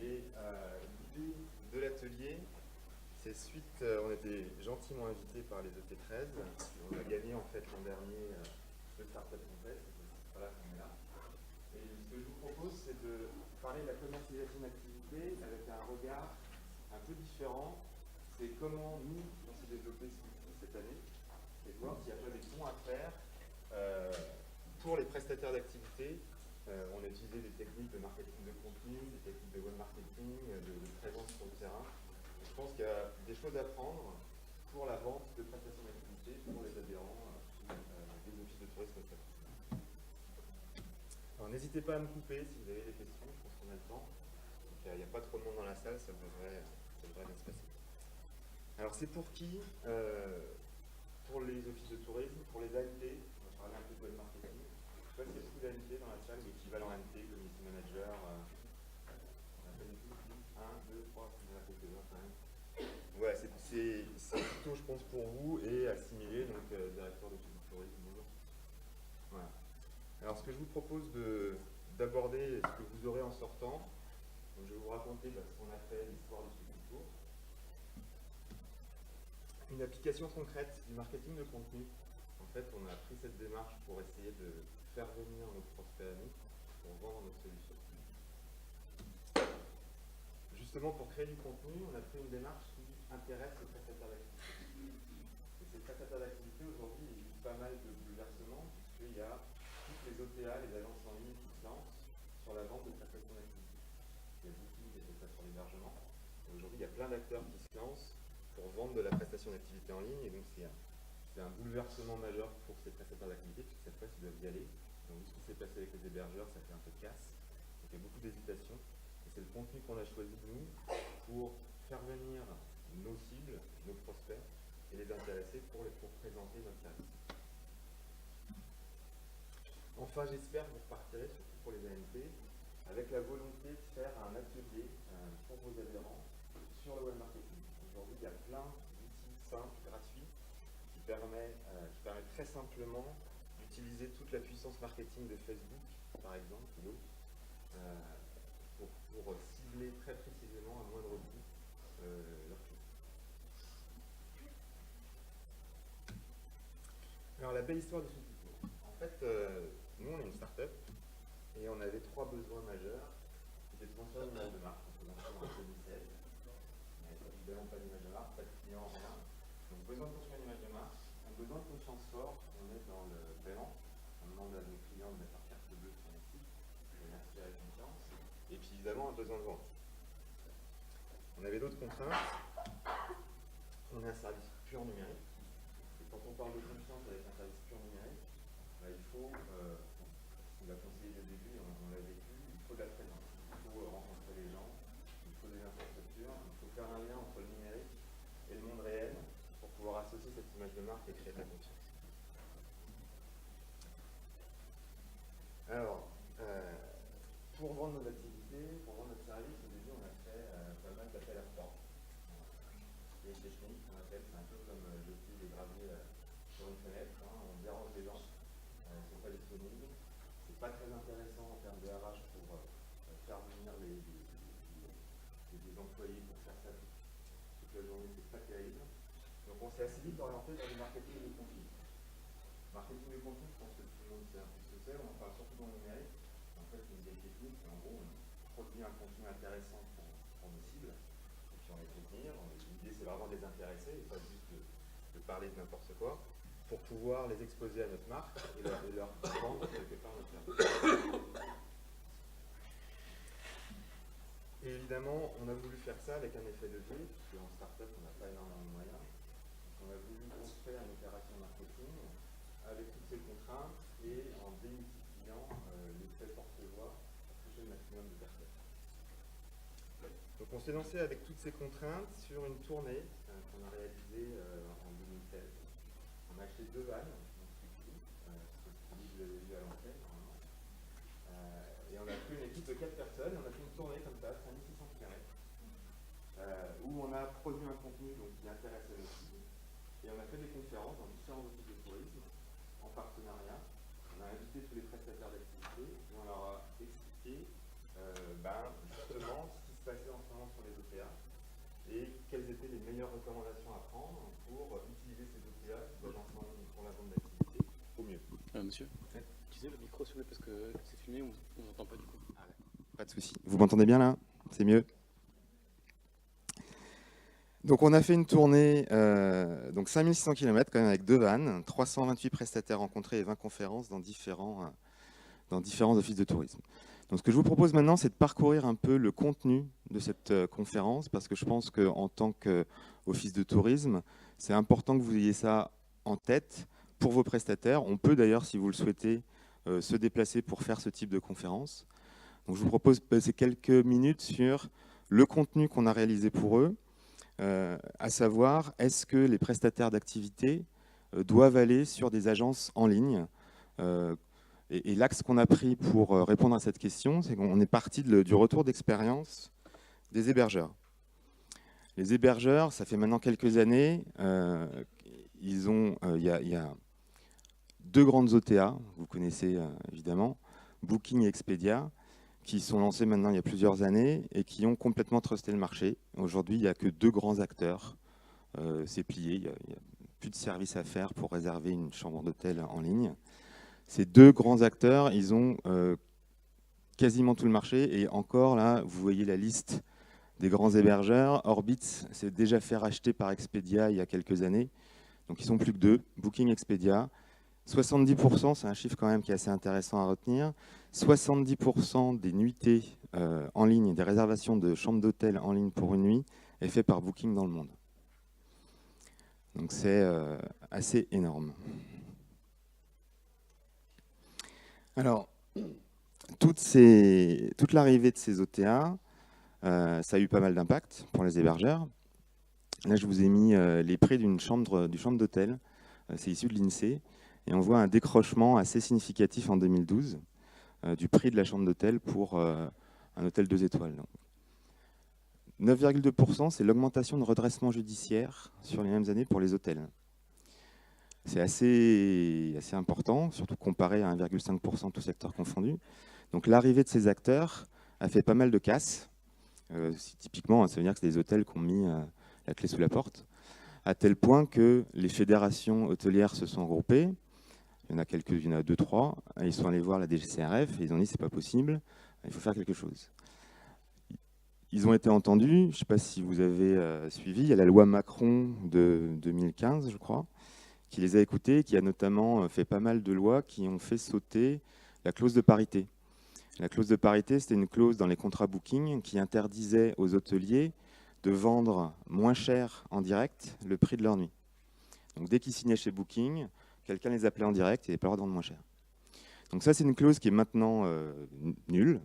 Et l'idée de l'atelier, c'est suite, on était gentiment invités par les ET13. On a gagné en fait l'an dernier le Startup Contest, c'est pas là qu'on est là. Et ce que je vous propose, c'est de parler de la commercialisation d'activités avec un regard un peu différent. C'est comment nous, on s'est développé cette année, et de voir s'il n'y a pas des ponts à faire pour les prestataires d'activités. On a utilisé des techniques de marketing de contenu, des techniques de web marketing, de présence sur le terrain. Je pense qu'il y a des choses à prendre pour la vente de prestations d'activités pour les adhérents des offices de tourisme. Alors n'hésitez pas à me couper si vous avez des questions, je pense qu'on a le temps. Il n'y a pas trop de monde dans la salle, ça devrait bien se passer. Alors c'est pour qui pour les offices de tourisme, pour les ANT, on va parler un peu de web marketing. Je sais pas s'il y a beaucoup d'ANT dans la salle, l'équivalent ANT, community manager. Pas du tout. 1, 2, 3, il y en a quelques-uns quand même. Ouais, c'est plutôt, je pense, pour vous et assimilé, donc directeur d'office de tourisme. Bonjour. Voilà. Alors, ce que je vous propose d'aborder, ce que vous aurez en sortant, donc je vais vous raconter ce qu'on a fait, l'histoire du truc tour. Une application concrète du marketing de contenu. En fait, on a pris cette démarche pour essayer de faire venir nos prospects à nous, pour vendre nos solutions. Justement, pour créer du contenu, on a pris une démarche qui intéresse les prestataires d'activité. Et ces prestataires d'activité, aujourd'hui, ils vivent pas mal de bouleversements, puisqu'il y a toutes les OTA, les agences en ligne qui se lancent sur la vente de prestations d'activité. Il y a beaucoup qui fait ça sur l'hébergement. Aujourd'hui, il y a plein d'acteurs qui se lancent pour vendre de la prestation d'activité en ligne, et donc c'est un bouleversement majeur pour ces prestataires d'activité, puisque cette fois, ils doivent y aller. Donc, vu ce qui s'est passé avec les hébergeurs, ça fait un peu de casse. Donc, il y a beaucoup d'hésitation. Et c'est le contenu qu'on a choisi, nous, pour faire venir nos cibles, nos prospects, et les intéresser pour présenter notre service. Enfin, j'espère que vous repartirez, surtout pour les ANP, avec la volonté de faire un atelier pour vos adhérents sur le web marketing. Aujourd'hui, il y a plein d'outils simples, gratuits, qui permettent très simplement d'utiliser toute la puissance marketing de Facebook, par exemple, ou d'autres, pour cibler très précisément à moindre coût leurs clients. Alors, la belle histoire de ce tour. En fait, nous, on est une start-up et on avait 3 besoins majeurs. C'était de construire une image de marque, on s'est lancé en 2016. On n'avait évidemment pas d'image de marque, pas de client, rien. Donc, besoin de construire une image de marque, un besoin de confiance fort. On est dans le paiement. On demande à nos clients de mettre leur carte bleue sur notre site, de l'inspirer confiance. Et puis, évidemment, un besoin de vente. On avait d'autres contraintes. On est un service pur numérique. Et quand on parle de confiance avec un service pur numérique, il faut, on l'a conseillé dès le début, on l'a vécu, il faut de la présence. Il faut rencontrer les gens, il faut des infrastructures, il faut faire un lien entre le numérique et le monde réel pour pouvoir associer cette image de marque et créer de la confiance. Alors, pour vendre nos activités, pour vendre notre service, au début, on a fait pas mal d'appels à froid. Et technique, on appelle, c'est un peu comme jeter des graviers sur une fenêtre, on dérange les gens, ils ne sont pas disponibles. C'est pas très intéressant en termes de RH pour faire venir des employés pour faire ça toute la journée, c'est pas terrible. Donc on s'est assez vite orienté vers le marketing de contenu. Marketing de contenu, je pense que tout le monde sait un peu ce que c'est, on en parle surtout dans le numérique. En fait, c'est une vieille technique, en gros, on produit un contenu intéressant pour nos cibles, et puis on les fait venir. L'idée, c'est vraiment de les intéresser, et pas juste de parler de n'importe quoi, pour pouvoir les exposer à notre marque et leur vendre quelque part notre service. Et évidemment, on a voulu faire ça avec un effet levier, puisque en start-up, on n'a pas énormément de moyens. Donc on a voulu construire une opération marketing avec toutes ces contraintes et en démultipliant l'effet porte-voix pour toucher le maximum de personnes. Donc on s'est lancé avec toutes ces contraintes sur une tournée qu'on a réalisée en 2016. On a acheté 2 vannes, donc vous l'avez vu à l'antenne normalement. Et on a pris une équipe de 4 personnes et on a fait une tournée comme ça, 5600 km, où on a produit un contenu qui intéressait nos cibles. Et on a fait des conférences dans différents offices de tourisme en partenariat. On a invité tous les prestataires d'activité et on leur a expliqué justement ce qui se quelles étaient les meilleures recommandations à prendre pour utiliser ces OTA, ces agences en ligne pour la vente d'activité, au mieux. Monsieur, utilisez le micro, s'il vous plaît, parce que c'est filmé, on n'entend pas du coup. Pas de souci. Vous m'entendez bien là? C'est mieux? Donc on a fait une tournée, donc 5600 km quand même avec 2 vannes, 328 prestataires rencontrés et 20 conférences dans différents offices de tourisme. Donc ce que je vous propose maintenant, c'est de parcourir un peu le contenu de cette conférence, parce que je pense qu'en tant qu'office de tourisme, c'est important que vous ayez ça en tête pour vos prestataires. On peut d'ailleurs, si vous le souhaitez, se déplacer pour faire ce type de conférence. Donc je vous propose de passer quelques minutes sur le contenu qu'on a réalisé pour eux, à savoir, est-ce que les prestataires d'activités doivent aller sur des agences en ligne? Et l'axe qu'on a pris pour répondre à cette question, c'est qu'on est parti du retour d'expérience des hébergeurs. Les hébergeurs, ça fait maintenant quelques années, il y a 2 grandes OTA, vous connaissez évidemment, Booking et Expedia, qui sont lancés maintenant il y a plusieurs années et qui ont complètement trusté le marché. Aujourd'hui, il n'y a que 2 grands acteurs. C'est plié, il n'y a plus de service à faire pour réserver une chambre d'hôtel en ligne. Ces 2 grands acteurs, ils ont quasiment tout le marché. Et encore là, vous voyez la liste des grands hébergeurs. Orbitz s'est déjà fait racheter par Expedia il y a quelques années. Donc ils sont plus que 2, Booking, Expedia. 70%, c'est un chiffre quand même qui est assez intéressant à retenir. 70% des nuitées en ligne, des réservations de chambres d'hôtel en ligne pour une nuit est fait par Booking dans le monde. Donc c'est assez énorme. Alors, toute l'arrivée de ces OTA, ça a eu pas mal d'impact pour les hébergeurs. Là, je vous ai mis les prix d'une chambre d'hôtel. C'est issu de l'INSEE. Et on voit un décrochement assez significatif en 2012 du prix de la chambre d'hôtel pour un hôtel 2 étoiles. 9,2%, c'est l'augmentation de redressement judiciaire sur les mêmes années pour les hôtels. C'est assez important, surtout comparé à 1,5% tout secteur confondu. Donc l'arrivée de ces acteurs a fait pas mal de casse. Typiquement, ça veut dire que c'est des hôtels qui ont mis la clé sous la porte, à tel point que les fédérations hôtelières se sont regroupées. Il y en a 2, 3. Ils sont allés voir la DGCCRF et ils ont dit c'est pas possible, il faut faire quelque chose. Ils ont été entendus. Je ne sais pas si vous avez suivi. Il y a la loi Macron de 2015, je crois, qui les a écoutés, qui a notamment fait pas mal de lois qui ont fait sauter la clause de parité. La clause de parité, c'était une clause dans les contrats Booking qui interdisait aux hôteliers de vendre moins cher en direct le prix de leur nuit. Donc dès qu'ils signaient chez Booking, quelqu'un les appelait en direct et ils n'avaient pas le droit de vendre moins cher. Donc ça, c'est une clause qui est maintenant nulle.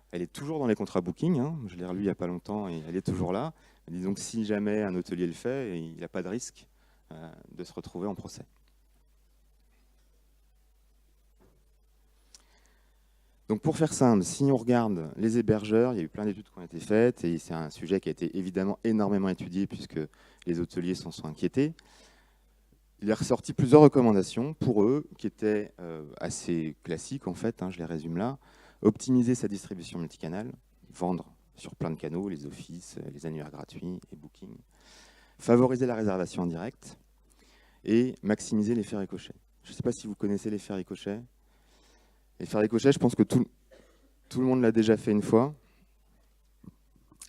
Elle est toujours dans les contrats Booking. Hein. Je l'ai relu il n'y a pas longtemps et elle est toujours là. Disons que si jamais un hôtelier le fait, il n'a pas de risque de se retrouver en procès. Donc pour faire simple, si on regarde les hébergeurs, il y a eu plein d'études qui ont été faites et c'est un sujet qui a été évidemment énormément étudié puisque les hôteliers s'en sont inquiétés. Il est ressorti plusieurs recommandations pour eux qui étaient assez classiques en fait, je les résume là. Optimiser sa distribution multicanal, vendre sur plein de canaux, les offices, les annuaires gratuits et Booking. Favoriser la réservation en direct et maximiser l'effet ricochet. Je ne sais pas si vous connaissez l'effet ricochet. L'effet ricochet, je pense que tout le monde l'a déjà fait une fois.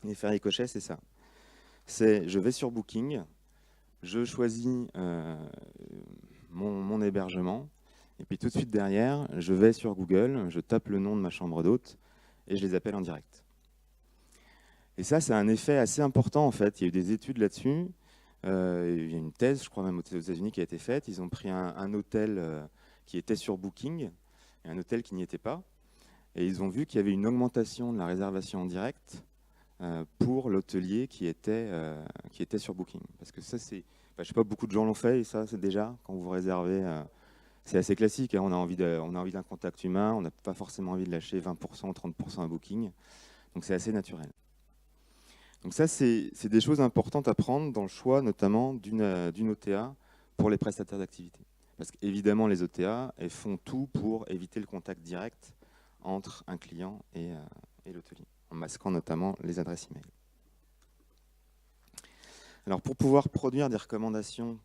L'effet ricochet, c'est ça. C'est je vais sur Booking, je choisis mon hébergement, et puis tout de suite derrière, je vais sur Google, je tape le nom de ma chambre d'hôte, et je les appelle en direct. Et ça, c'est un effet assez important en fait. Il y a eu des études là-dessus. Il y a une thèse, je crois même aux États-Unis, qui a été faite. Ils ont pris un hôtel qui était sur Booking et un hôtel qui n'y était pas. Et ils ont vu qu'il y avait une augmentation de la réservation en direct pour l'hôtelier qui était sur Booking. Parce que ça, c'est, je sais pas, beaucoup de gens l'ont fait et ça, c'est déjà, quand vous réservez, c'est assez classique. Hein, on a envie d'un contact humain, on n'a pas forcément envie de lâcher 20% ou 30% à Booking. Donc c'est assez naturel. Donc ça, c'est des choses importantes à prendre dans le choix, notamment d'une OTA pour les prestataires d'activité. Parce qu'évidemment, les OTA, elles font tout pour éviter le contact direct entre un client et l'hôtelier, en masquant notamment les adresses email. Alors pour pouvoir produire des recommandations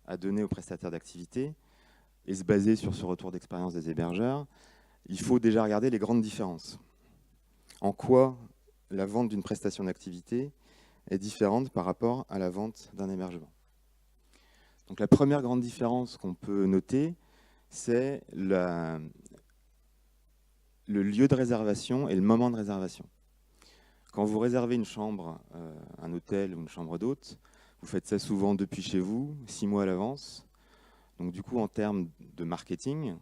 à donner aux prestataires d'activité et se baser sur ce retour d'expérience des hébergeurs, il faut déjà regarder les grandes différences. En quoi la vente d'une prestation d'activité est différente par rapport à la vente d'un hébergement. Donc la première grande différence qu'on peut noter, c'est le lieu de réservation et le moment de réservation. Quand vous réservez une chambre, un hôtel ou une chambre d'hôte, vous faites ça souvent depuis chez vous, 6 mois à l'avance. Donc du coup, en termes de marketing,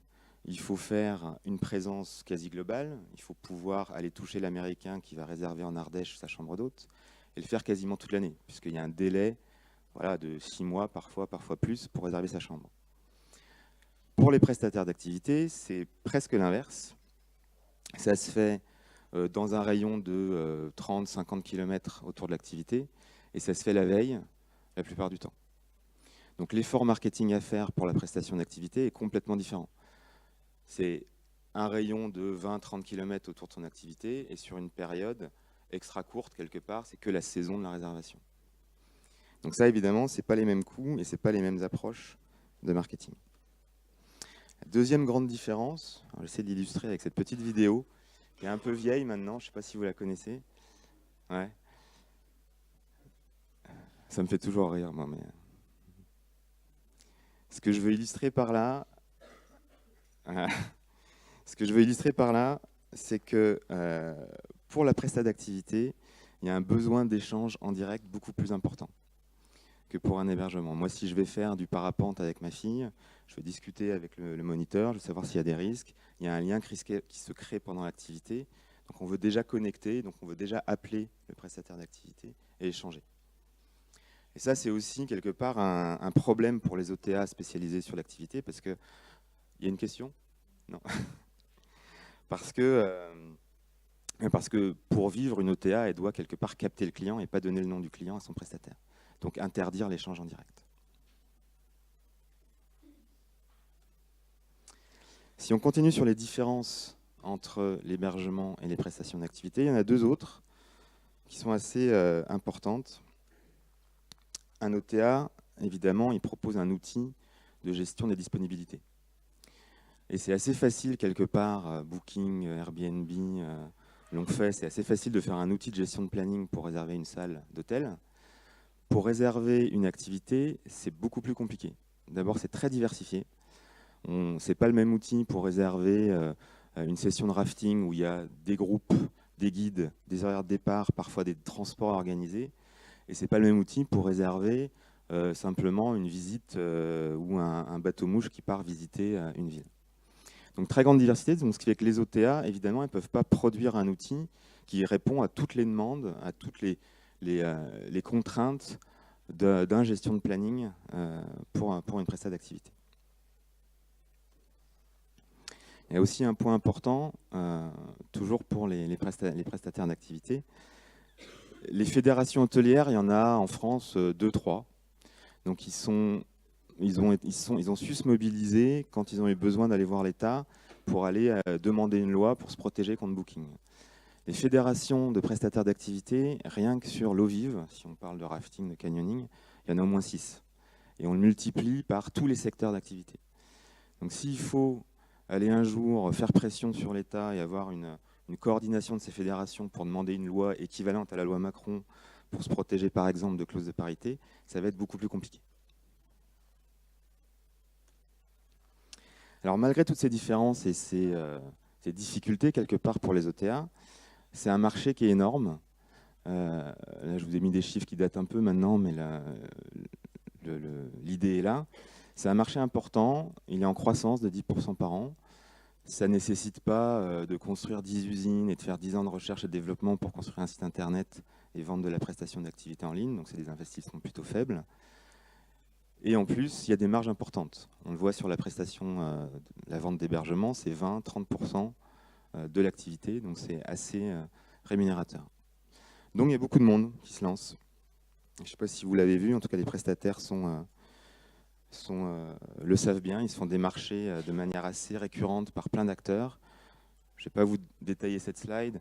il faut faire une présence quasi globale. Il faut pouvoir aller toucher l'Américain qui va réserver en Ardèche sa chambre d'hôte et le faire quasiment toute l'année, puisqu'il y a un délai de 6 mois, parfois plus, pour réserver sa chambre. Pour les prestataires d'activité, c'est presque l'inverse. Ça se fait dans un rayon de 30-50 km autour de l'activité et ça se fait la veille la plupart du temps. Donc l'effort marketing à faire pour la prestation d'activité est complètement différent. C'est un rayon de 20-30 km autour de son activité et sur une période extra courte quelque part, c'est que la saison de la réservation. Donc ça évidemment, ce n'est pas les mêmes coûts et ce n'est pas les mêmes approches de marketing. La deuxième grande différence, j'essaie de l'illustrer avec cette petite vidéo qui est un peu vieille maintenant, je ne sais pas si vous la connaissez. Ouais. Ça me fait toujours rire, moi. Mais ce que je veux illustrer par là, c'est que pour la prestation d'activité, il y a un besoin d'échange en direct beaucoup plus important que pour un hébergement. Moi, si je vais faire du parapente avec ma fille, je vais discuter avec le moniteur, je vais savoir s'il y a des risques. Il y a un lien qui se crée pendant l'activité. Donc on veut déjà connecter, donc on veut déjà appeler le prestataire d'activité et échanger. Et ça, c'est aussi quelque part un problème pour les OTA spécialisés sur l'activité, parce que... Il y a une question ? Non. Parce que pour vivre, une OTA, elle doit quelque part capter le client et pas donner le nom du client à son prestataire. Donc interdire l'échange en direct. Si on continue sur les différences entre l'hébergement et les prestations d'activité, il y en a deux autres qui sont assez importantes. Un OTA, évidemment, il propose un outil de gestion des disponibilités. Et c'est assez facile quelque part, Booking, Airbnb l'ont fait, c'est assez facile de faire un outil de gestion de planning pour réserver une salle d'hôtel. Pour réserver une activité, c'est beaucoup plus compliqué. D'abord, c'est très diversifié. Ce n'est pas le même outil pour réserver une session de rafting où il y a des groupes, des guides, des horaires de départ, parfois des transports organisés. Et ce n'est pas le même outil pour réserver simplement une visite ou un bateau-mouche qui part visiter une ville. Donc très grande diversité, donc ce qui fait que les OTA, évidemment, elles ne peuvent pas produire un outil qui répond à toutes les demandes, à toutes les contraintes d'un gestion de planning pour une prestation d'activité. Il y a aussi un point important, toujours pour les prestataires d'activité. Les fédérations hôtelières, il y en a en France 2-3. Donc ils ont su se mobiliser quand ils ont eu besoin d'aller voir l'État pour aller demander une loi pour se protéger contre Booking. Les fédérations de prestataires d'activité, rien que sur l'eau vive, si on parle de rafting, de canyoning, il y en a au moins 6. Et on le multiplie par tous les secteurs d'activité. Donc s'il faut aller un jour faire pression sur l'État et avoir une coordination de ces fédérations pour demander une loi équivalente à la loi Macron pour se protéger par exemple de clauses de parité, ça va être beaucoup plus compliqué. Alors malgré toutes ces différences et ces difficultés quelque part pour les OTA, c'est un marché qui est énorme. Là, je vous ai mis des chiffres qui datent un peu maintenant, mais l'idée est là. C'est un marché important, il est en croissance de 10% par an. Ça ne nécessite pas de construire 10 usines et de faire 10 ans de recherche et de développement pour construire un site internet et vendre de la prestation d'activité en ligne, donc c'est des investissements plutôt faibles. Et en plus, il y a des marges importantes. On le voit sur la prestation, la vente d'hébergement, c'est 20-30% de l'activité, donc c'est assez rémunérateur. Donc il y a beaucoup de monde qui se lance. Je ne sais pas si vous l'avez vu, en tout cas les prestataires le savent bien, ils se font démarcher de manière assez récurrente par plein d'acteurs. Je ne vais pas vous détailler cette slide.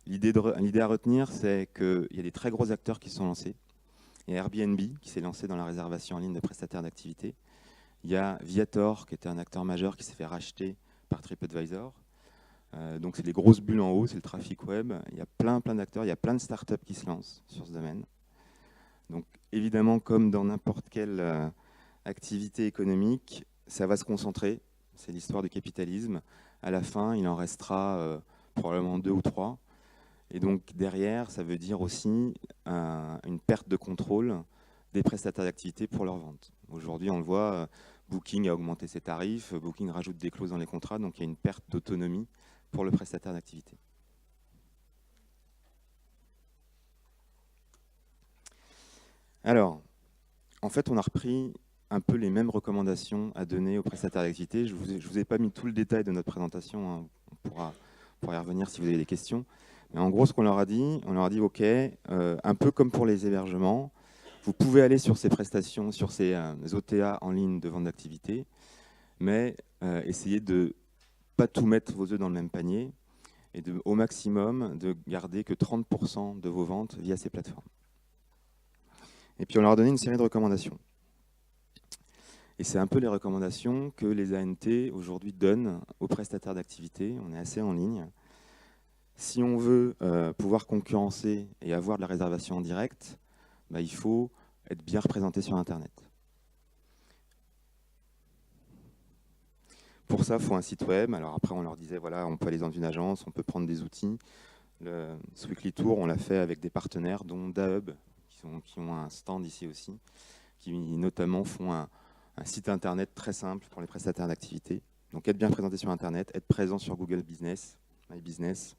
L'idée à retenir, c'est qu'il y a des très gros acteurs qui se sont lancés. Il y a Airbnb qui s'est lancé dans la réservation en ligne de prestataires d'activités. Il y a Viator qui était un acteur majeur qui s'est fait racheter par TripAdvisor. Donc c'est les grosses bulles en haut, c'est le trafic web. Il y a plein d'acteurs, il y a plein de startups qui se lancent sur ce domaine. Donc évidemment, comme dans n'importe quelle activité économique, ça va se concentrer. C'est l'histoire du capitalisme. À la fin, il en restera probablement 2 ou 3. Et donc derrière, ça veut dire aussi une perte de contrôle des prestataires d'activité pour leur vente. Aujourd'hui, on le voit, Booking a augmenté ses tarifs, Booking rajoute des clauses dans les contrats, donc il y a une perte d'autonomie pour le prestataire d'activité. Alors, en fait, on a repris un peu les mêmes recommandations à donner aux prestataires d'activité. Je ne vous ai pas mis tout le détail de notre présentation, hein. On pourra y revenir si vous avez des questions. Mais en gros, ce qu'on leur a dit, OK, un peu comme pour les hébergements, vous pouvez aller sur ces prestations, sur ces OTA en ligne de vente d'activité, mais essayez de pas tout mettre vos œufs dans le même panier et au maximum de garder que 30% de vos ventes via ces plateformes. Et puis on leur a donné une série de recommandations. Et c'est un peu les recommandations que les ANT aujourd'hui donnent aux prestataires d'activité. On est assez en ligne. Si on veut pouvoir concurrencer et avoir de la réservation en direct, bah, il faut être bien représenté sur Internet. Pour ça, il faut un site web. Alors après, on leur disait, voilà, on peut aller dans une agence, on peut prendre des outils. Le Weekly Tour, on l'a fait avec des partenaires, dont Dahub, qui ont un stand ici aussi, qui notamment font un site Internet très simple pour les prestataires d'activité. Donc être bien présenté sur Internet, être présent sur Google Business, My Business.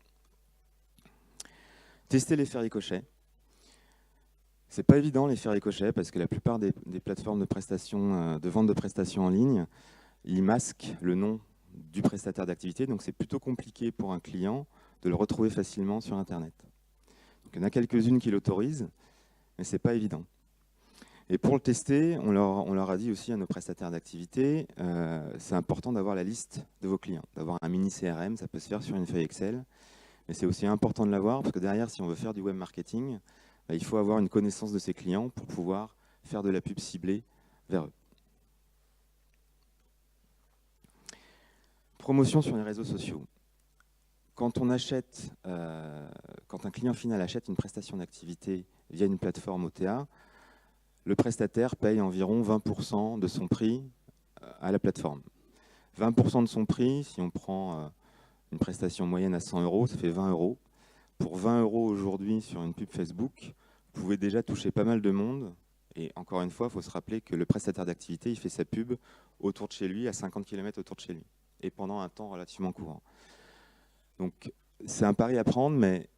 Tester l'effet ricochet. C'est pas évident l'effet ricochet parce que la plupart des plateformes de prestations, de vente de prestations en ligne, ils masquent le nom du prestataire d'activité, donc c'est plutôt compliqué pour un client de le retrouver facilement sur Internet. Donc, il y en a quelques-unes qui l'autorisent, mais c'est pas évident. Et pour le tester, on leur a dit aussi à nos prestataires d'activité, c'est important d'avoir la liste de vos clients, d'avoir un mini CRM, ça peut se faire sur une feuille Excel, mais c'est aussi important de l'avoir parce que derrière, si on veut faire du web marketing, bah, il faut avoir une connaissance de ses clients pour pouvoir faire de la pub ciblée vers eux. Promotion sur les réseaux sociaux. Quand un client final achète une prestation d'activité via une plateforme OTA, le prestataire paye environ 20% de son prix à la plateforme. 20% de son prix, si on prend une prestation moyenne à 100 €, ça fait 20 €. Pour 20 € aujourd'hui sur une pub Facebook, vous pouvez déjà toucher pas mal de monde. Et encore une fois, il faut se rappeler que le prestataire d'activité, il fait sa pub autour de chez lui, à 50 km autour de chez lui, et pendant un temps relativement courant. Donc c'est un pari à prendre, mais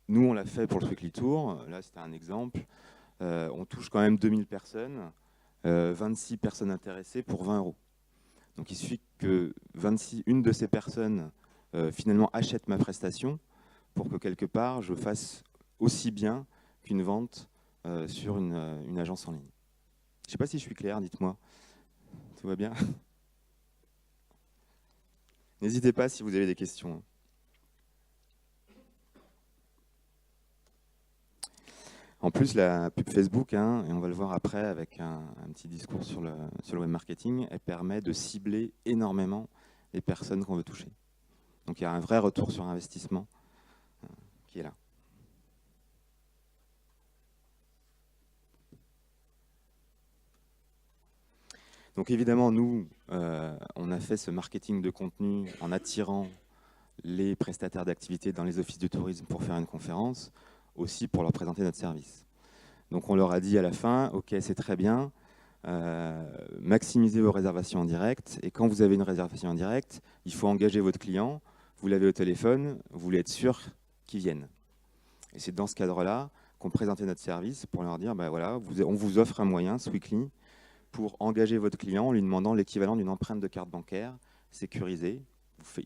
nous, on l'a fait pour le Weekly Tour. Là, c'était un exemple. On touche quand même 2000 personnes, 26 personnes intéressées pour 20 €. Donc il suffit que une de ces personnes finalement achète ma prestation pour que quelque part je fasse aussi bien qu'une vente sur une agence en ligne. Je ne sais pas si je suis clair, dites-moi. Tout va bien? N'hésitez pas si vous avez des questions. En plus, la pub Facebook, et on va le voir après avec un petit discours sur le web marketing, elle permet de cibler énormément les personnes qu'on veut toucher. Donc il y a un vrai retour sur investissement qui est là. Donc évidemment, nous, on a fait ce marketing de contenu en attirant les prestataires d'activité dans les offices de tourisme pour faire une conférence, aussi pour leur présenter notre service. Donc on leur a dit à la fin, ok, c'est très bien, maximisez vos réservations en direct, et quand vous avez une réservation en direct, il faut engager votre client, vous l'avez au téléphone, vous voulez être sûr qu'il vienne. Et c'est dans ce cadre-là qu'on présentait notre service pour leur dire, bah voilà, on vous offre un moyen, Weekly, pour engager votre client en lui demandant l'équivalent d'une empreinte de carte bancaire sécurisée.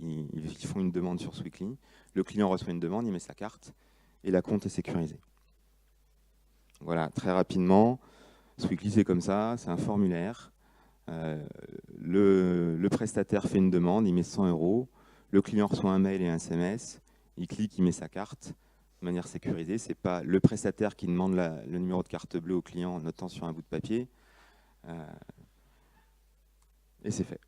Ils font une demande sur Weekly, le client reçoit une demande, il met sa carte et la compte est sécurisée. Voilà, très rapidement, Weekly c'est comme ça, c'est un formulaire. Le prestataire fait une demande, il met 100 €, le client reçoit un mail et un SMS, il clique, il met sa carte, de manière sécurisée. Ce n'est pas le prestataire qui demande le numéro de carte bleue au client en notant sur un bout de papier. Et c'est fait.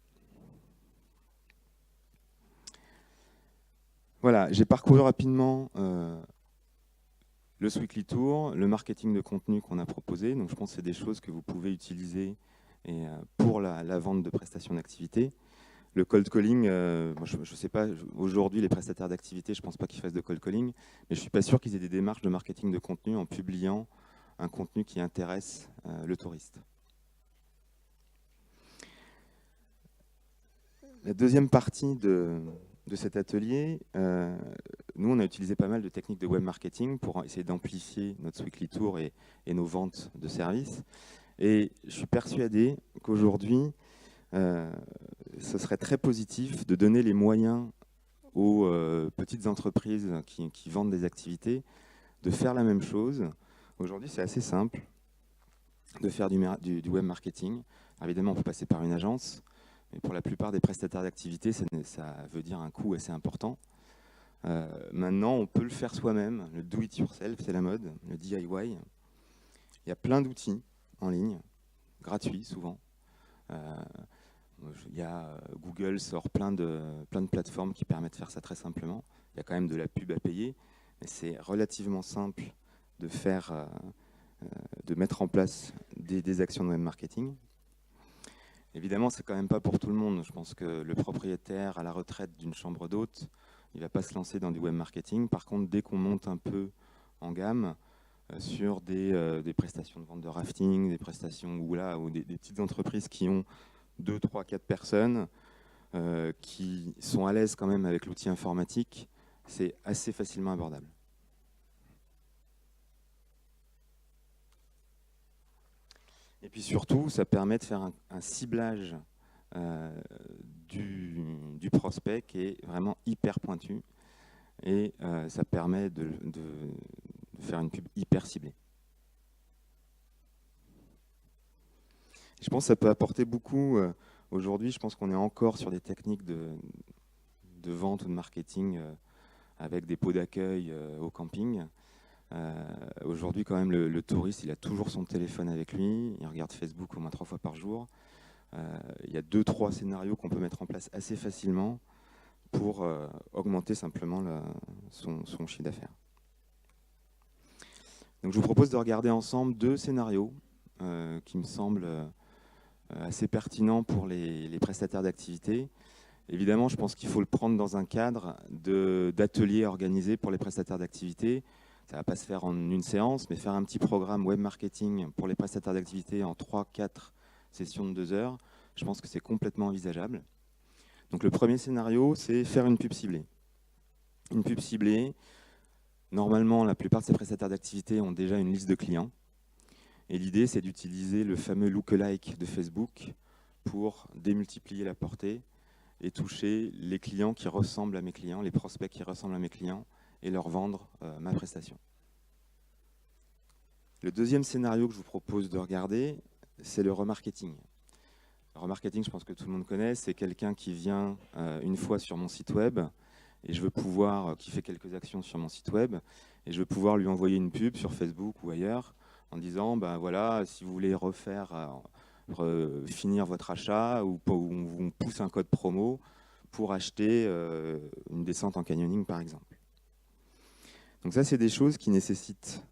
Voilà, j'ai parcouru rapidement le Weekly Tour, le marketing de contenu qu'on a proposé. Donc je pense que c'est des choses que vous pouvez utiliser pour la vente de prestations d'activité. Le cold calling, je ne sais pas, aujourd'hui les prestataires d'activité, je ne pense pas qu'ils fassent de cold calling, mais je ne suis pas sûr qu'ils aient des démarches de marketing de contenu en publiant un contenu qui intéresse le touriste. La deuxième partie de cet atelier, nous on a utilisé pas mal de techniques de web marketing pour essayer d'amplifier notre Weekly Tour et nos ventes de services. Et je suis persuadé qu'aujourd'hui, ce serait très positif de donner les moyens aux petites entreprises qui vendent des activités de faire la même chose. Aujourd'hui, c'est assez simple de faire du web marketing. Alors, évidemment, on peut passer par une agence, mais pour la plupart des prestataires d'activités, ça veut dire un coût assez important. Maintenant, on peut le faire soi-même. Le do-it-yourself, c'est la mode, le DIY. Il y a plein d'outils en ligne, gratuits souvent. Google sort plein de plateformes qui permettent de faire ça très simplement. Il y a quand même de la pub à payer, mais c'est relativement simple de mettre en place des actions de web marketing. Évidemment, c'est quand même pas pour tout le monde. Je pense que le propriétaire à la retraite d'une chambre d'hôte, il ne va pas se lancer dans du web marketing. Par contre, dès qu'on monte un peu en gamme sur des prestations de vente de rafting, des prestations ou des petites entreprises qui ont 2, 3, 4 personnes qui sont à l'aise quand même avec l'outil informatique, c'est assez facilement abordable. Et puis surtout, ça permet de faire un ciblage du prospect qui est vraiment hyper pointu et ça permet de faire une pub hyper ciblée. Je pense que ça peut apporter beaucoup. Aujourd'hui, je pense qu'on est encore sur des techniques de vente ou de marketing avec des pots d'accueil au camping. Aujourd'hui, quand même, le touriste, il a toujours son téléphone avec lui. Il regarde Facebook au moins 3 fois par jour. Il y a 2-3 scénarios qu'on peut mettre en place assez facilement pour augmenter simplement son chiffre d'affaires. Donc, je vous propose de regarder ensemble 2 scénarios qui me semblent assez pertinent pour les prestataires d'activité. Évidemment, je pense qu'il faut le prendre dans un cadre d'ateliers organisés pour les prestataires d'activité. Ça ne va pas se faire en une séance, mais faire un petit programme web marketing pour les prestataires d'activité en 3-4 sessions de 2 heures, je pense que c'est complètement envisageable. Donc le premier scénario, c'est faire une pub ciblée. Une pub ciblée, normalement, la plupart de ces prestataires d'activité ont déjà une liste de clients. Et l'idée, c'est d'utiliser le fameux lookalike de Facebook pour démultiplier la portée et toucher les clients qui ressemblent à mes clients, les prospects qui ressemblent à mes clients, et leur vendre ma prestation. Le deuxième scénario que je vous propose de regarder, c'est le remarketing. Le remarketing, je pense que tout le monde connaît, c'est quelqu'un qui vient une fois sur mon site web et qui fait quelques actions sur mon site web, et je veux pouvoir lui envoyer une pub sur Facebook ou ailleurs en disant, ben voilà, si vous voulez finir votre achat, ou on vous pousse un code promo pour acheter une descente en canyoning, par exemple. Donc ça, c'est des choses qui nécessitent,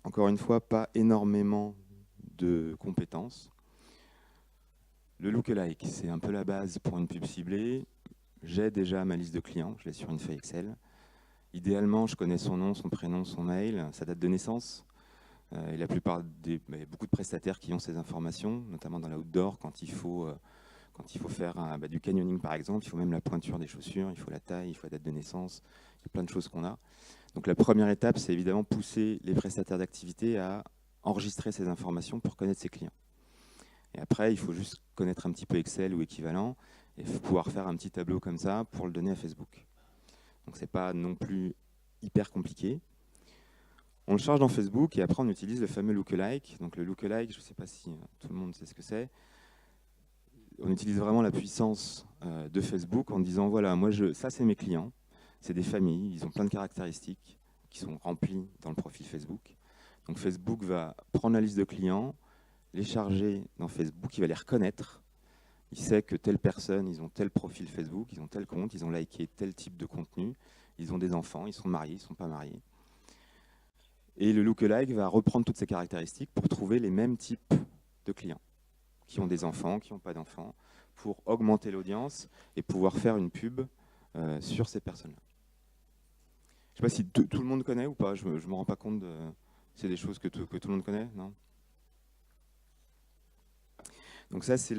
encore une fois, pas énormément de compétences. Le lookalike, c'est un peu la base pour une pub ciblée. J'ai déjà ma liste de clients, je l'ai sur une feuille Excel. Idéalement, je connais son nom, son prénom, son mail, sa date de naissance. Et la plupart beaucoup de prestataires qui ont ces informations, notamment dans l'outdoor, quand il faut faire du canyoning par exemple, il faut même la pointure des chaussures, il faut la taille, il faut la date de naissance, il y a plein de choses qu'on a. Donc la première étape, c'est évidemment pousser les prestataires d'activité à enregistrer ces informations pour connaître ses clients. Et après, il faut juste connaître un petit peu Excel ou équivalent et pouvoir faire un petit tableau comme ça pour le donner à Facebook. Donc c'est pas non plus hyper compliqué. On le charge dans Facebook et après on utilise le fameux lookalike. Donc le lookalike, je ne sais pas si tout le monde sait ce que c'est. On utilise vraiment la puissance de Facebook en disant voilà, ça c'est mes clients, c'est des familles, ils ont plein de caractéristiques qui sont remplis dans le profil Facebook. Donc Facebook va prendre la liste de clients, les charger dans Facebook, il va les reconnaître. Il sait que telle personne, ils ont tel profil Facebook, ils ont tel compte, ils ont liké tel type de contenu, ils ont des enfants, ils sont mariés, ils ne sont pas mariés. Et le lookalike va reprendre toutes ces caractéristiques pour trouver les mêmes types de clients, qui ont des enfants, qui n'ont pas d'enfants, pour augmenter l'audience et pouvoir faire une pub sur ces personnes-là. Je ne sais pas si tout le monde connaît ou pas, je ne me rends pas compte. C'est des choses que tout le monde connaît, non? Donc ça, c'est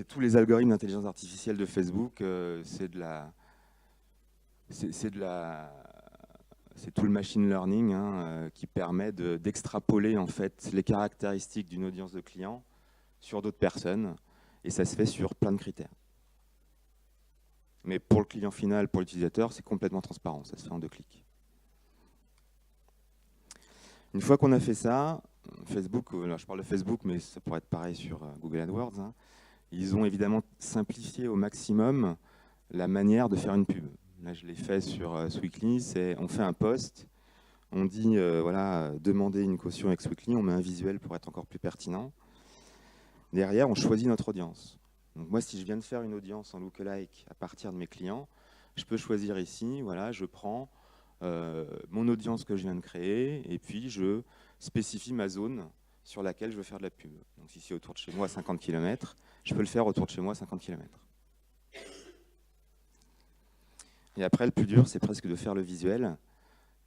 tous les algorithmes d'intelligence artificielle de Facebook. C'est tout le machine learning qui permet d'extrapoler en fait les caractéristiques d'une audience de clients sur d'autres personnes. Et ça se fait sur plein de critères. Mais pour le client final, pour l'utilisateur, c'est complètement transparent. Ça se fait en 2 clics. Une fois qu'on a fait ça, Facebook, là je parle de Facebook, mais ça pourrait être pareil sur Google AdWords, ils ont évidemment simplifié au maximum la manière de faire une pub. Là, je l'ai fait sur Sweekly, on fait un post, on dit, voilà, demandez une caution avec Sweekly, on met un visuel pour être encore plus pertinent. Derrière, on choisit notre audience. Donc moi, si je viens de faire une audience en lookalike à partir de mes clients, je peux choisir ici, voilà, je prends mon audience que je viens de créer et puis je spécifie ma zone sur laquelle je veux faire de la pub. Donc si c'est autour de chez moi 50 km, je peux le faire autour de chez moi 50 km. Et après, le plus dur, c'est presque de faire le visuel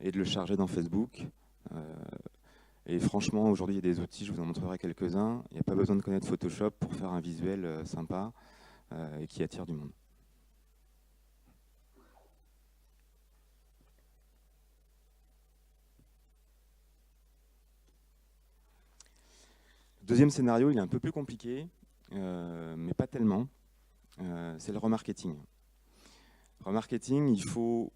et de le charger dans Facebook. Et franchement, aujourd'hui, il y a des outils, je vous en montrerai quelques-uns. Il n'y a pas besoin de connaître Photoshop pour faire un visuel sympa et qui attire du monde. Le deuxième scénario, il est un peu plus compliqué, mais pas tellement. C'est le remarketing. Remarketing, il faut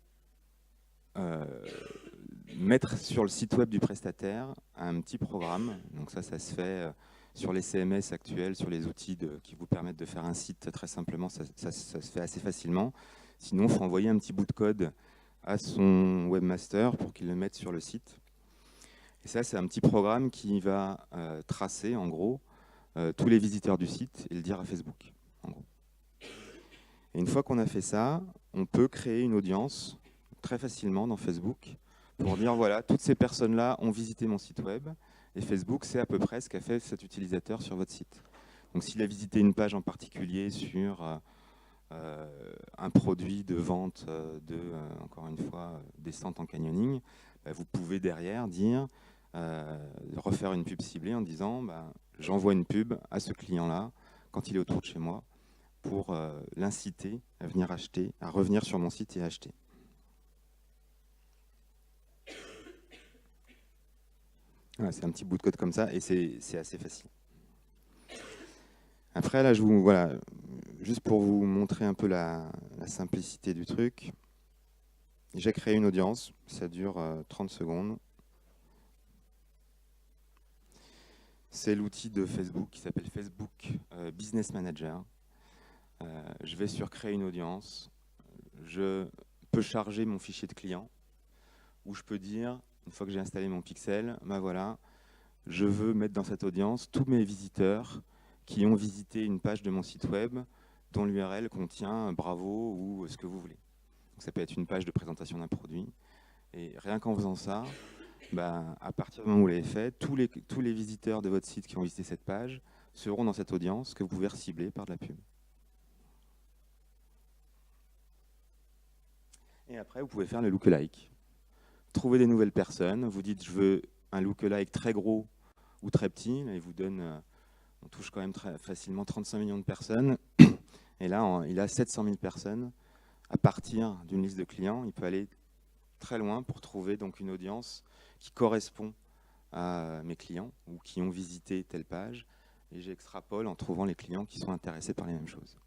mettre sur le site web du prestataire un petit programme. Donc ça se fait sur les CMS actuels, sur les outils qui vous permettent de faire un site très simplement, ça se fait assez facilement. Sinon, il faut envoyer un petit bout de code à son webmaster pour qu'il le mette sur le site. Et ça, c'est un petit programme qui va tracer, en gros, tous les visiteurs du site et le dire à Facebook, en gros. Et une fois qu'on a fait ça, on peut créer une audience très facilement dans Facebook pour dire, voilà, toutes ces personnes-là ont visité mon site web et Facebook sait à peu près ce qu'a fait cet utilisateur sur votre site. Donc s'il a visité une page en particulier sur un produit de vente encore une fois, descente en canyoning, vous pouvez derrière dire, refaire une pub ciblée en disant, j'envoie une pub à ce client-là quand il est autour de chez moi pour l'inciter à venir acheter, à revenir sur mon site et acheter. Voilà, c'est un petit bout de code comme ça et c'est assez facile. Après, là, voilà, juste pour vous montrer un peu la simplicité du truc, j'ai créé une audience, ça dure 30 secondes. C'est l'outil de Facebook qui s'appelle Facebook Business Manager. Je vais sur créer une audience, je peux charger mon fichier de client, où je peux dire, une fois que j'ai installé mon pixel, voilà, je veux mettre dans cette audience tous mes visiteurs qui ont visité une page de mon site web dont l'URL contient Bravo ou ce que vous voulez. Donc ça peut être une page de présentation d'un produit. Et rien qu'en faisant ça, à partir du moment où vous l'avez fait, tous les visiteurs de votre site qui ont visité cette page seront dans cette audience que vous pouvez recibler par de la pub. Et après, vous pouvez faire le lookalike. Trouver des nouvelles personnes, vous dites je veux un lookalike très gros ou très petit, là, il vous donne, on touche quand même très facilement 35 millions de personnes, et là il a 700 000 personnes. À partir d'une liste de clients, il peut aller très loin pour trouver donc une audience qui correspond à mes clients ou qui ont visité telle page, et j'extrapole en trouvant les clients qui sont intéressés par les mêmes choses.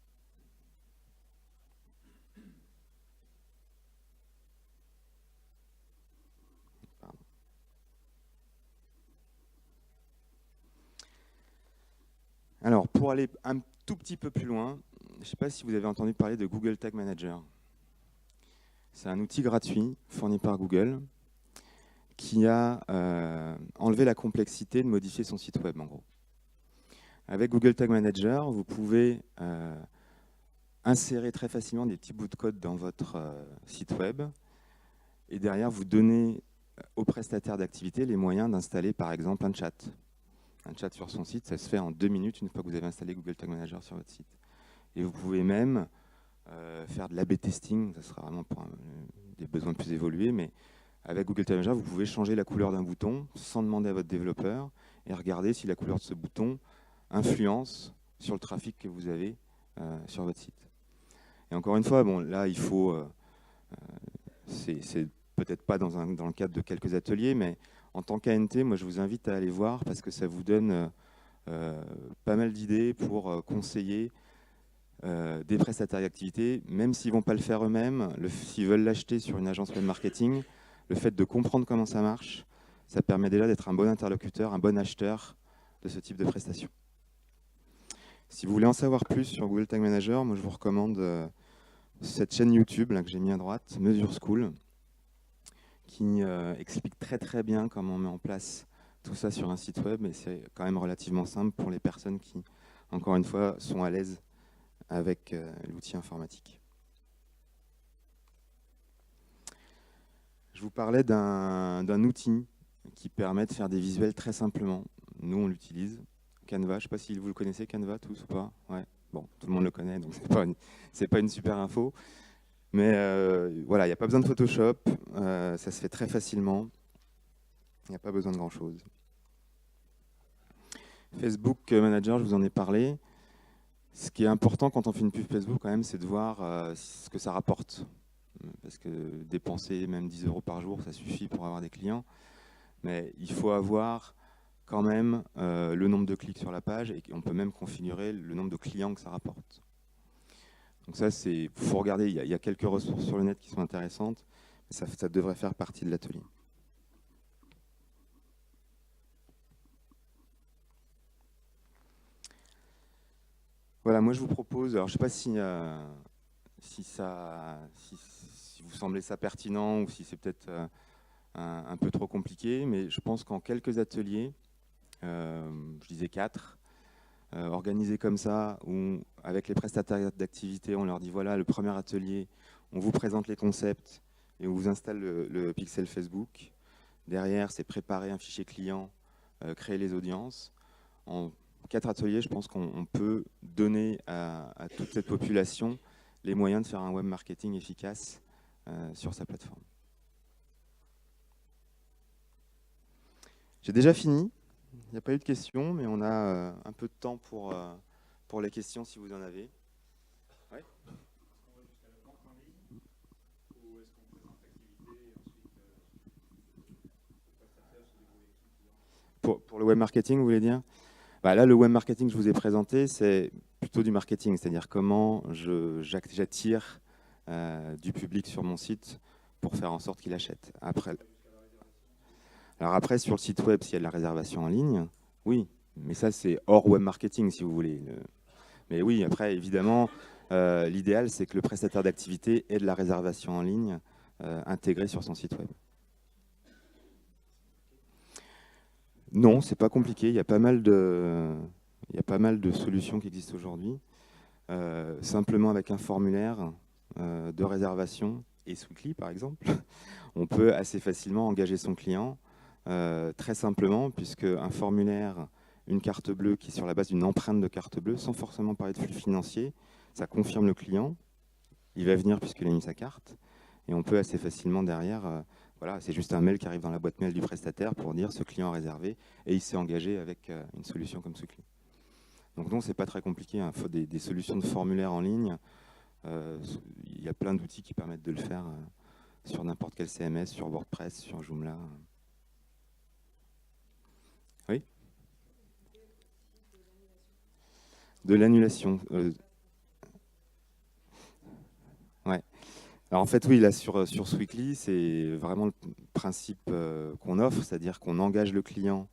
Alors, pour aller un tout petit peu plus loin, je ne sais pas si vous avez entendu parler de Google Tag Manager. C'est un outil gratuit fourni par Google qui a enlevé la complexité de modifier son site web, en gros. Avec Google Tag Manager, vous pouvez insérer très facilement des petits bouts de code dans votre site web et derrière, vous donnez aux prestataires d'activité les moyens d'installer, par exemple, un chat. Un chat sur son site, ça se fait en 2 minutes une fois que vous avez installé Google Tag Manager sur votre site. Et vous pouvez même faire de l'A/B testing, ça sera vraiment pour des besoins plus évolués, mais avec Google Tag Manager, vous pouvez changer la couleur d'un bouton sans demander à votre développeur et regarder si la couleur de ce bouton influence sur le trafic que vous avez sur votre site. Et encore une fois, bon, là, il faut... c'est peut-être pas dans le cadre de quelques ateliers, mais en tant qu'ANT, moi, je vous invite à aller voir parce que ça vous donne pas mal d'idées pour conseiller des prestataires d'activité, même s'ils ne vont pas le faire eux-mêmes, s'ils veulent l'acheter sur une agence web marketing, le fait de comprendre comment ça marche, ça permet déjà d'être un bon interlocuteur, un bon acheteur de ce type de prestations. Si vous voulez en savoir plus sur Google Tag Manager, moi je vous recommande cette chaîne YouTube là, que j'ai mis à droite, Mesure School, qui explique très très bien comment on met en place tout ça sur un site web, et c'est quand même relativement simple pour les personnes qui, encore une fois, sont à l'aise avec l'outil informatique. Je vous parlais d'un outil qui permet de faire des visuels très simplement. Nous, on l'utilise. Canva, je ne sais pas si vous le connaissez, Canva, tous ou pas. Ouais. Bon, tout le monde le connaît, donc c'est pas une super info. Mais voilà, il n'y a pas besoin de Photoshop, ça se fait très facilement. Il n'y a pas besoin de grand-chose. Facebook Manager, je vous en ai parlé. Ce qui est important quand on fait une pub Facebook, quand même, c'est de voir ce que ça rapporte. Parce que dépenser même 10 € par jour, ça suffit pour avoir des clients. Mais il faut avoir quand même le nombre de clics sur la page et on peut même configurer le nombre de clients que ça rapporte. Donc ça, il faut regarder, il y a quelques ressources sur le net qui sont intéressantes, mais ça devrait faire partie de l'atelier. Voilà, moi je vous propose, alors je ne sais pas si vous semblez ça pertinent ou si c'est peut-être un peu trop compliqué, mais je pense qu'en quelques ateliers, je disais 4, organisés comme ça, où avec les prestataires d'activité, on leur dit voilà, le premier atelier, on vous présente les concepts et on vous installe le pixel Facebook. Derrière, c'est préparer un fichier client, créer les audiences. En 4 ateliers, je pense qu'on peut donner à toute cette population les moyens de faire un web marketing efficace sur sa plateforme. J'ai déjà fini. Il n'y a pas eu de questions, mais on a un peu de temps pour les questions si vous en avez. Ouais. Pour le web marketing, vous voulez dire? Bah là, le web marketing que je vous ai présenté, c'est plutôt du marketing, c'est-à-dire comment j'attire du public sur mon site pour faire en sorte qu'il achète. Alors après, sur le site web, s'il y a de la réservation en ligne, oui, mais ça c'est hors web marketing si vous voulez. Mais oui, après, évidemment, l'idéal c'est que le prestataire d'activité ait de la réservation en ligne intégrée sur son site web. Non, c'est pas compliqué. Il y a pas mal de solutions qui existent aujourd'hui. Simplement avec un formulaire de réservation et Sweetly, par exemple, on peut assez facilement engager son client très simplement, puisque un formulaire, une carte bleue qui est sur la base d'une empreinte de carte bleue, sans forcément parler de flux financier, ça confirme le client. Il va venir puisqu'il a mis sa carte. Et on peut assez facilement derrière... voilà, c'est juste un mail qui arrive dans la boîte mail du prestataire pour dire ce client a réservé et il s'est engagé avec une solution comme Sweetly. Donc non, c'est pas très compliqué. Il faut des solutions de formulaire en ligne. Il y a plein d'outils qui permettent de le faire sur n'importe quel CMS, sur WordPress, sur Joomla. Oui ? De l'annulation. Ouais. Alors en fait, oui, là sur Sweetly, c'est vraiment le principe qu'on offre, c'est-à-dire qu'on engage le client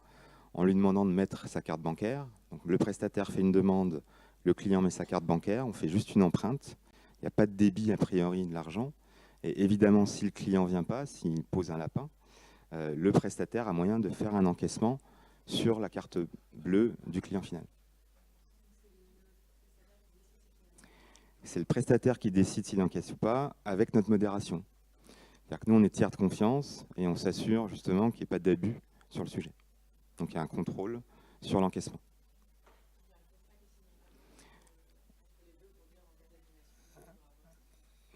en lui demandant de mettre sa carte bancaire. Donc, le prestataire fait une demande, le client met sa carte bancaire, on fait juste une empreinte. Il n'y a pas de débit a priori de l'argent. Et évidemment, si le client ne vient pas, s'il pose un lapin, le prestataire a moyen de faire un encaissement sur la carte bleue du client final. C'est le prestataire qui décide s'il encaisse ou pas avec notre modération. C'est-à-dire que nous, on est tiers de confiance et on s'assure justement qu'il n'y ait pas d'abus sur le sujet. Donc il y a un contrôle sur l'encaissement.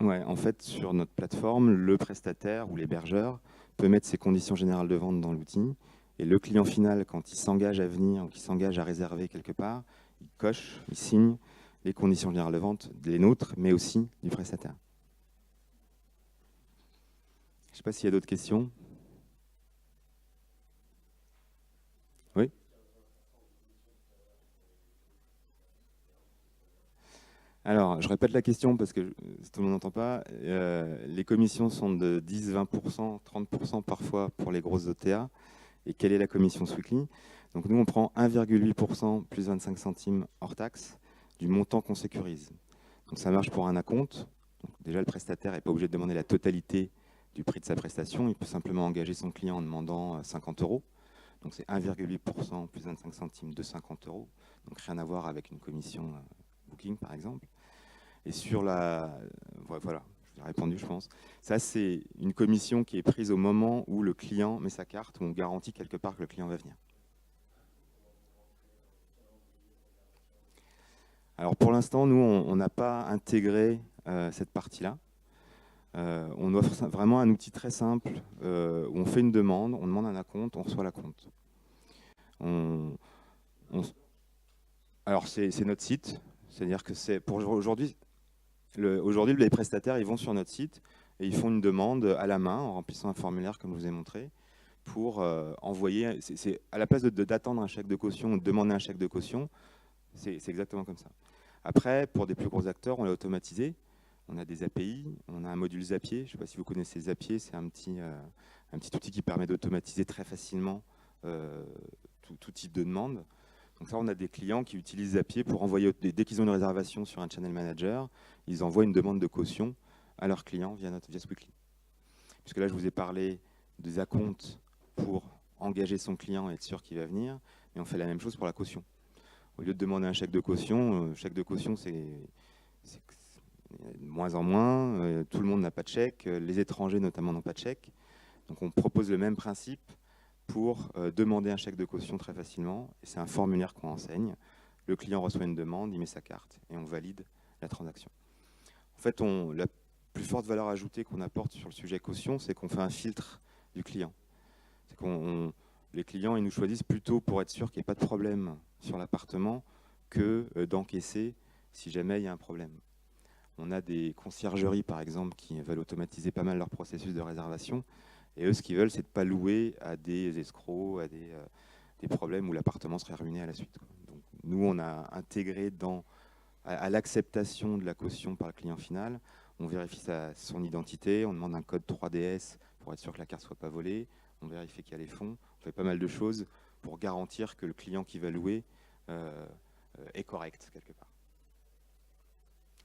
Ouais, en fait, sur notre plateforme, le prestataire ou l'hébergeur peut mettre ses conditions générales de vente dans l'outil. Et le client final, quand il s'engage à venir ou qu'il s'engage à réserver quelque part, il coche, il signe les conditions générales de vente, les nôtres, mais aussi du prestataire. Je ne sais pas s'il y a d'autres questions. Oui ? Alors, je répète la question parce que tout le monde n'entend pas. Les commissions sont de 10, 20%, 30% parfois pour les grosses OTA. Et quelle est la commission Sweekly? Donc nous, on prend 1,8% plus 25 centimes hors taxe du montant qu'on sécurise. Donc ça marche pour un acompte. Donc déjà, le prestataire n'est pas obligé de demander la totalité du prix de sa prestation. Il peut simplement engager son client en demandant 50 €. Donc c'est 1,8% plus 25 centimes de 50 €. Donc rien à voir avec une commission Booking, par exemple. Et sur la... Voilà, je vous ai répondu, je pense. Ça, c'est une commission qui est prise au moment où le client met sa carte, où on garantit quelque part que le client va venir. Alors pour l'instant, nous, on n'a pas intégré cette partie-là. On offre vraiment un outil très simple où on fait une demande, on demande un acompte, on reçoit l'acompte. Alors c'est notre site, c'est-à-dire que c'est pour aujourd'hui. Aujourd'hui, les prestataires, ils vont sur notre site et ils font une demande à la main en remplissant un formulaire comme je vous ai montré pour envoyer. C'est à la place d'attendre un chèque de caution ou de demander un chèque de caution, c'est exactement comme ça. Après, pour des plus gros acteurs, on l'a automatisé. On a des API, on a un module Zapier. Je ne sais pas si vous connaissez Zapier, c'est un petit outil qui permet d'automatiser très facilement tout type de demande. Donc ça, on a des clients qui utilisent Zapier pour envoyer, dès qu'ils ont une réservation sur un channel manager, ils envoient une demande de caution à leurs clients via Sweekly. Puisque là, je vous ai parlé des acomptes pour engager son client et être sûr qu'il va venir, et on fait la même chose pour la caution. Au lieu de demander un chèque de caution, c'est de moins en moins, tout le monde n'a pas de chèque, les étrangers notamment n'ont pas de chèque. Donc on propose le même principe pour demander un chèque de caution très facilement. Et c'est un formulaire qu'on enseigne. Le client reçoit une demande, il met sa carte et on valide la transaction. En fait, la plus forte valeur ajoutée qu'on apporte sur le sujet caution, c'est qu'on fait un filtre du client. Les clients, ils nous choisissent plutôt pour être sûr qu'il n'y ait pas de problème sur l'appartement que d'encaisser si jamais il y a un problème. On a des conciergeries, par exemple, qui veulent automatiser pas mal leur processus de réservation. Et eux, ce qu'ils veulent, c'est de ne pas louer à des escrocs, à des problèmes où l'appartement serait ruiné à la suite. Donc, nous, on a intégré à l'acceptation de la caution par le client final, on vérifie son identité, on demande un code 3DS pour être sûr que la carte ne soit pas volée, on vérifie qu'il y a les fonds, on fait pas mal de choses pour garantir que le client qui va louer est correct quelque part.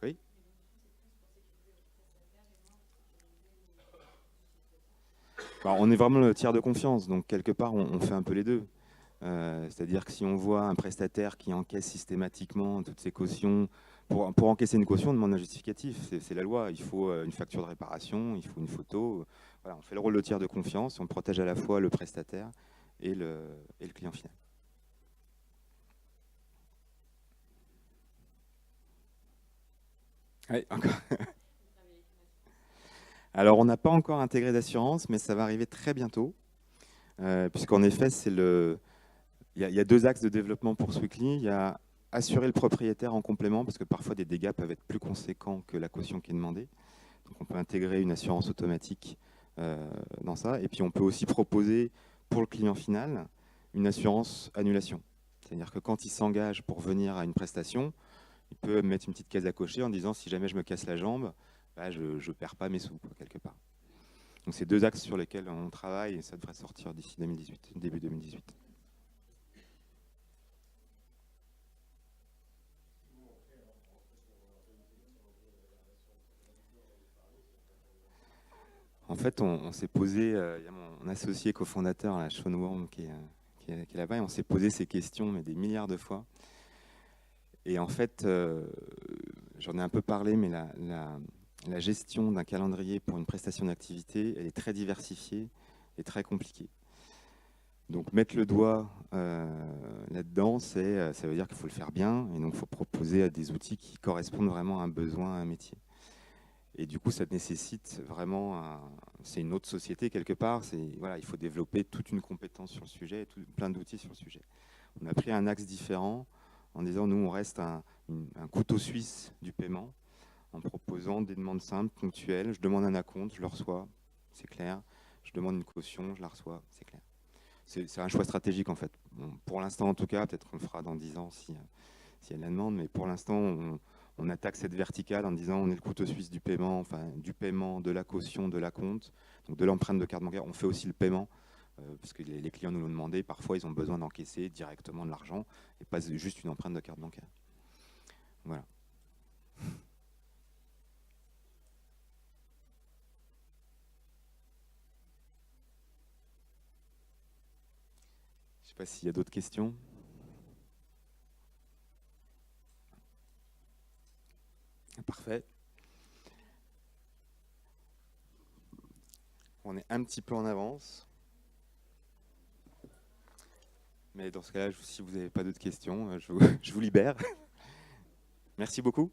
Oui ? Alors, on est vraiment le tiers de confiance, donc quelque part on fait un peu les deux. C'est-à-dire que si on voit un prestataire qui encaisse systématiquement toutes ses cautions, pour encaisser une caution, on demande un justificatif, c'est la loi. Il faut une facture de réparation, il faut une photo. Voilà, on fait le rôle de tiers de confiance, on protège à la fois le prestataire et le client final. Oui, encore. Alors, on n'a pas encore intégré d'assurance, mais ça va arriver très bientôt, puisqu'en effet, il y a deux axes de développement pour Sweekly. Il y a assurer le propriétaire en complément, parce que parfois des dégâts peuvent être plus conséquents que la caution qui est demandée. Donc on peut intégrer une assurance automatique dans ça. Et puis on peut aussi proposer pour le client final une assurance annulation. C'est-à-dire que quand il s'engage pour venir à une prestation, il peut mettre une petite case à cocher en disant si jamais je me casse la jambe, bah, je ne perds pas mes sous quelque part. Donc c'est deux axes sur lesquels on travaille et ça devrait sortir d'ici 2018, début 2018. En fait, on s'est posé, il y a mon associé cofondateur, là, Sean Worm, qui est là-bas, et on s'est posé ces questions, mais des milliards de fois. Et en fait, j'en ai un peu parlé, mais la gestion d'un calendrier pour une prestation d'activité, elle est très diversifiée et très compliquée. Donc mettre le doigt là-dedans, ça veut dire qu'il faut le faire bien, et donc il faut proposer des outils qui correspondent vraiment à un besoin, à un métier. Et du coup, ça nécessite vraiment, c'est une autre société quelque part, voilà, il faut développer toute une compétence sur le sujet, et plein d'outils sur le sujet. On a pris un axe différent en disant, nous, on reste un couteau suisse du paiement, en proposant des demandes simples, ponctuelles. Je demande un acompte, je le reçois, c'est clair. Je demande une caution, je la reçois, c'est clair. C'est un choix stratégique en fait. Bon, pour l'instant en tout cas, peut-être qu'on le fera dans 10 ans si elle la demande, mais pour l'instant on attaque cette verticale en disant on est le couteau suisse du paiement, enfin du paiement, de la caution, de l'acompte, donc de l'empreinte de carte bancaire. On fait aussi le paiement, parce que les clients nous l'ont demandé, parfois ils ont besoin d'encaisser directement de l'argent et pas juste une empreinte de carte bancaire. Voilà. Je ne sais pas s'il y a d'autres questions. Parfait. On est un petit peu en avance. Mais dans ce cas-là, si vous n'avez pas d'autres questions, je vous libère. Merci beaucoup.